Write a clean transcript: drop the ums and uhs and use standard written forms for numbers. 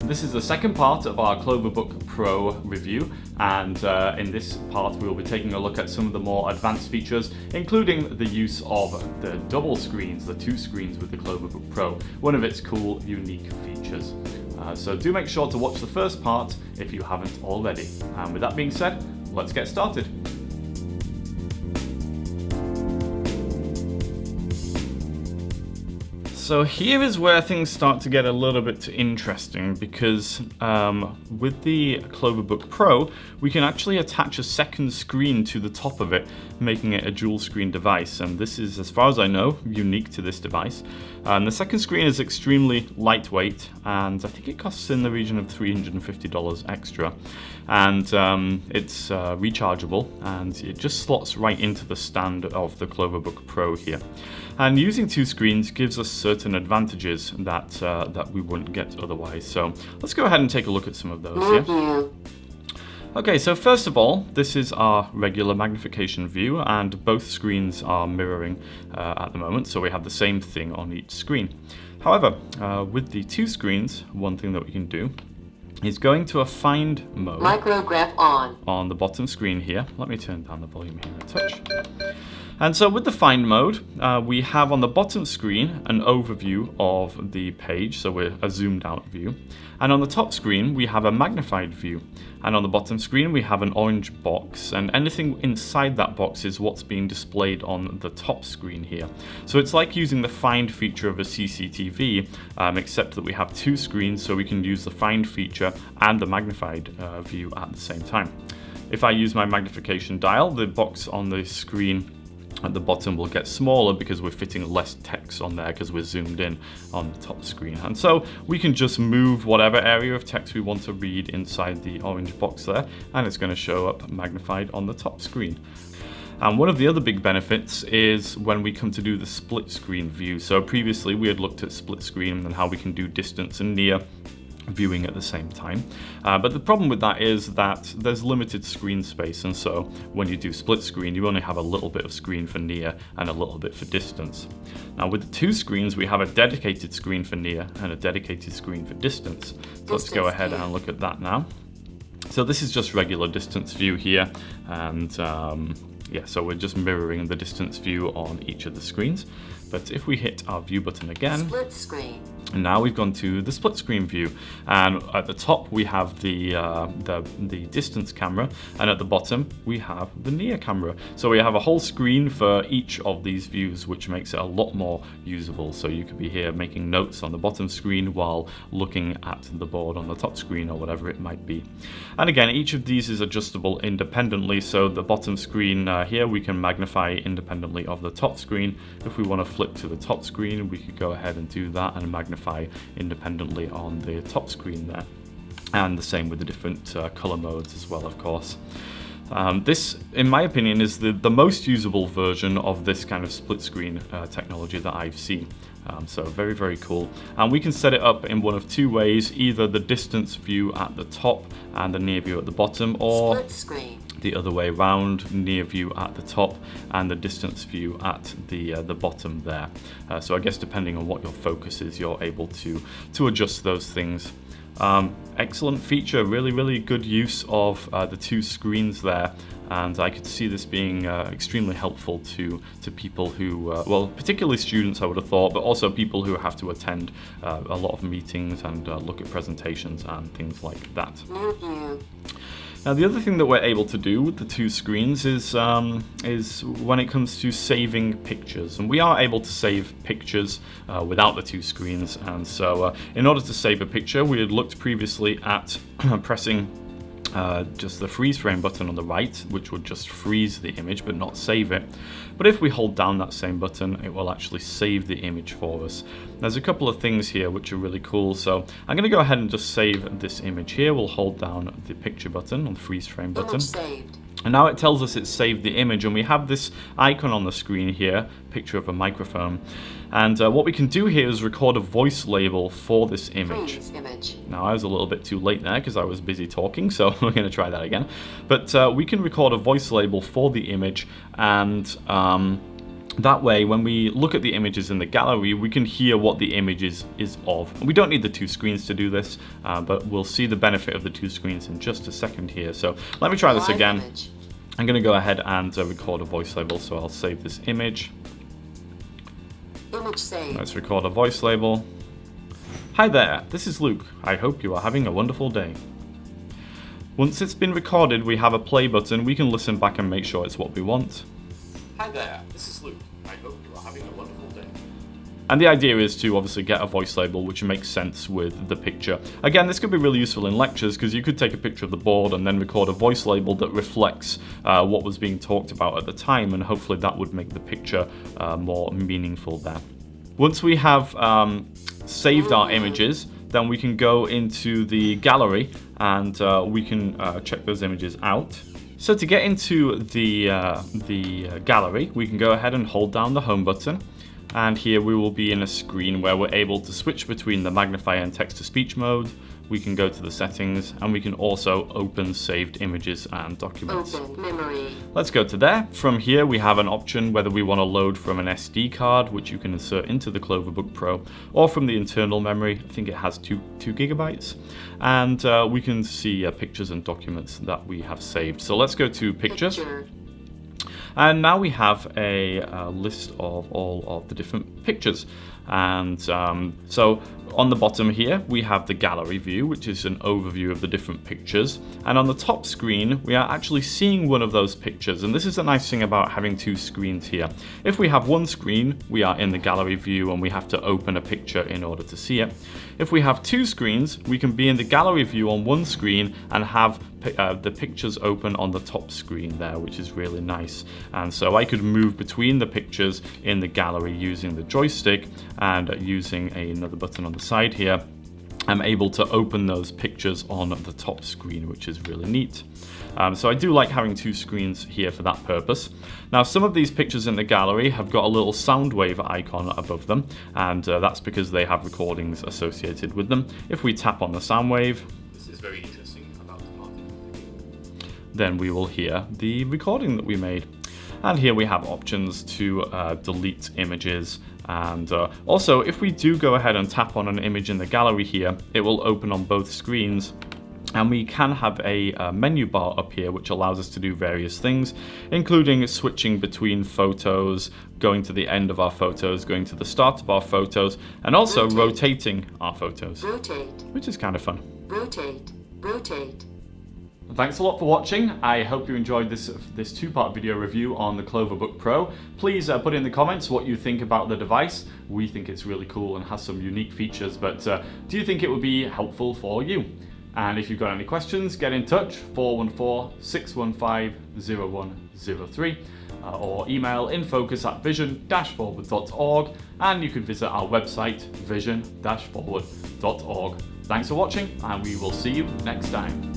this is the second part of our Cloverbook Pro review, and in this part we will be taking a look at some of the more advanced features, including the use of the double screens, the two screens with the Cloverbook Pro, one of its cool, unique features. So do make sure to watch the first part if you haven't already. And with that being said, let's get started. So here is where things start to get a little bit interesting, because with the Cloverbook Pro, we can actually attach a second screen to the top of it, making it a dual screen device. And this is, as far as I know, unique to this device. And the second screen is extremely lightweight, and I think it costs in the region of $350 extra. And it's rechargeable, and it just slots right into the stand of the Cloverbook Pro here. And using two screens gives us certain advantages that we wouldn't get otherwise. So let's go ahead and take a look at some of those here. Okay, so first of all, this is our regular magnification view, and both screens are mirroring at the moment, so we have the same thing on each screen. However, with the two screens, one thing that we can do is going to a find mode micrograph on the bottom screen here. Let me turn down the volume here a touch. And so with the find mode, we have on the bottom screen an overview of the page, so we're a zoomed out view. And on the top screen, we have a magnified view. And on the bottom screen, we have an orange box, and anything inside that box is what's being displayed on the top screen here. So it's like using the find feature of a CCTV, except that we have two screens, so we can use the find feature and the magnified view at the same time. If I use my magnification dial, the box on the screen at the bottom will get smaller because we're fitting less text on there because we're zoomed in on the top screen. And so we can just move whatever area of text we want to read inside the orange box there, and it's going to show up magnified on the top screen. And one of the other big benefits is when we come to do the split screen view. So previously we had looked at split screen and how we can do distance and near viewing at the same time. But the problem with that is that there's limited screen space, and so when you do split screen, you only have a little bit of screen for near and a little bit for distance. Now with the two screens, we have a dedicated screen for near and a dedicated screen for distance. So let's go ahead and look at that now. So this is just regular distance view here, and yeah, so we're just mirroring the distance view on each of the screens. But if we hit our view button again, split screen. And now we've gone to the split screen view, and at the top we have the distance camera, and at the bottom we have the near camera. So we have a whole screen for each of these views, which makes it a lot more usable. So you could be here making notes on the bottom screen while looking at the board on the top screen or whatever it might be. And again, each of these is adjustable independently. So the bottom screen here we can magnify independently of the top screen. If we want to flip to the top screen, we could go ahead and do that and magnify independently on the top screen there. And the same with the different color modes as well, of course. This, in my opinion, is the most usable version of this kind of split screen technology that I've seen. So very, very cool. And we can set it up in one of two ways, either the distance view at the top and the near view at the bottom, or split screen. The other way around, near view at the top and the distance view at the bottom there. So I guess depending on what your focus is, you're able to adjust those things. Excellent feature, really, really good use of the two screens there. And I could see this being extremely helpful to people who, well, particularly students I would have thought, but also people who have to attend a lot of meetings and look at presentations and things like that. Mm-hmm. Now the other thing that we're able to do with the two screens is when it comes to saving pictures, and we are able to save pictures without the two screens. And so in order to save a picture, we had looked previously at pressing just the freeze frame button on the right, which would just freeze the image but not save it. But if we hold down that same button, it will actually save the image for us. There's a couple of things here which are really cool, so I'm going to go ahead and just save this image here. We'll hold down the picture button on the freeze frame button. Image saved. And now it tells us it's saved the image, and we have this icon on the screen here, picture of a microphone. And what we can do here is record a voice label for this image. Now I was a little bit too late there because I was busy talking, so we're going to try that again. But we can record a voice label for the image, and That way, when we look at the images in the gallery, we can hear what the image is of. And we don't need the two screens to do this, but we'll see the benefit of the two screens in just a second here. So let me try this again. I'm going to go ahead and record a voice label, so I'll save this image. Image saved. Let's record a voice label. Hi there, this is Luke. I hope you are having a wonderful day. Once it's been recorded, we have a play button. We can listen back and make sure it's what we want. Hi there, this is Luke. I hope you are having a wonderful day. And the idea is to obviously get a voice label which makes sense with the picture. Again, this could be really useful in lectures because you could take a picture of the board and then record a voice label that reflects what was being talked about at the time, and hopefully that would make the picture more meaningful there. Once we have saved our images, then we can go into the gallery and we can check those images out. So to get into the gallery, we can go ahead and hold down the home button. And here we will be in a screen where we're able to switch between the magnifier and text-to-speech mode. We can go to the settings, and we can also open saved images and documents. Open memory. Let's go to there. From here we have an option whether we want to load from an SD card, which you can insert into the Cloverbook Pro, or from the internal memory. I think it has 2 gigabytes. And we can see pictures and documents that we have saved. So let's go to Pictures. And now we have a list of all of the different pictures. And so on the bottom here, we have the gallery view, which is an overview of the different pictures. And on the top screen, we are actually seeing one of those pictures. And this is the nice thing about having two screens here. If we have one screen, we are in the gallery view and we have to open a picture in order to see it. If we have two screens, we can be in the gallery view on one screen and have the pictures open on the top screen there, which is really nice. And so I could move between the pictures in the gallery using the joystick, and using another button on the side here, I'm able to open those pictures on the top screen, which is really neat. So I do like having two screens here for that purpose. Now, some of these pictures in the gallery have got a little sound wave icon above them, and that's because they have recordings associated with them. If we tap on the sound wave, This is very interesting about Martin. then we will hear the recording that we made. And here we have options to delete images. And also, if we do go ahead and tap on an image in the gallery here, it will open on both screens. And we can have a menu bar up here which allows us to do various things, including switching between photos, going to the end of our photos, going to the start of our photos, and also rotating our photos. Rotate. Which is kind of fun. Rotate. Rotate. Thanks a lot for watching. I hope you enjoyed this two-part video review on the Cloverbook Pro. Please put in the comments what you think about the device. We think it's really cool and has some unique features, but do you think it would be helpful for you? And if you've got any questions, get in touch, 414-615-0103, or email infocus@vision-forward.org, and you can visit our website, vision-forward.org. Thanks for watching, and we will see you next time.